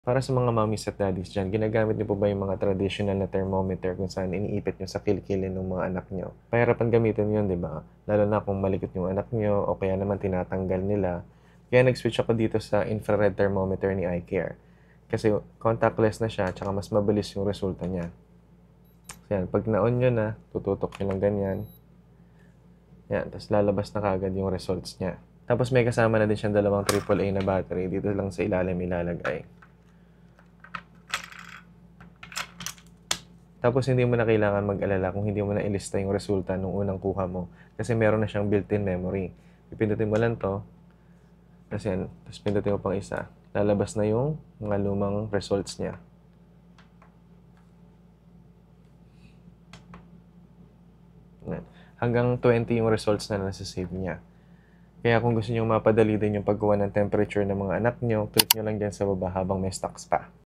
Para sa mga mommies at daddies diyan, ginagamit niyo po ba yung mga traditional na thermometer kung saan iniipit niyo sa kilikili ng mga anak niyo? Mahirapan gamitin 'yun, 'di ba? Lalo na kung malikot yung anak niyo o kaya naman tinatanggal nila. Kaya nag-switch ako dito sa infrared thermometer ni iCare. Kasi contactless na siya, tsaka mas mabilis yung resulta niya. Yan, 'pag na-on niyo na, tututok niyo lang ganyan. Yan, tapos lalabas na kaagad yung results niya. Tapos may kasama na din siyang dalawang AAA na battery, dito lang sa ilalim ilalagay. Tapos hindi mo na kailangan mag-alala kung hindi mo na ilista yung resulta nung unang kuha mo, kasi meron na siyang built-in memory. Pipindutin mo lang 'to, tapos yan, tapos pindutin mo pang isa. Lalabas na yung mga lumang results niya. Yan. Hanggang 20 yung results na nasa-save niya. Kaya kung gusto niyong mapadali din yung pagkuha ng temperature ng mga anak niyo, click niyo lang diyan sa baba habang may stocks pa.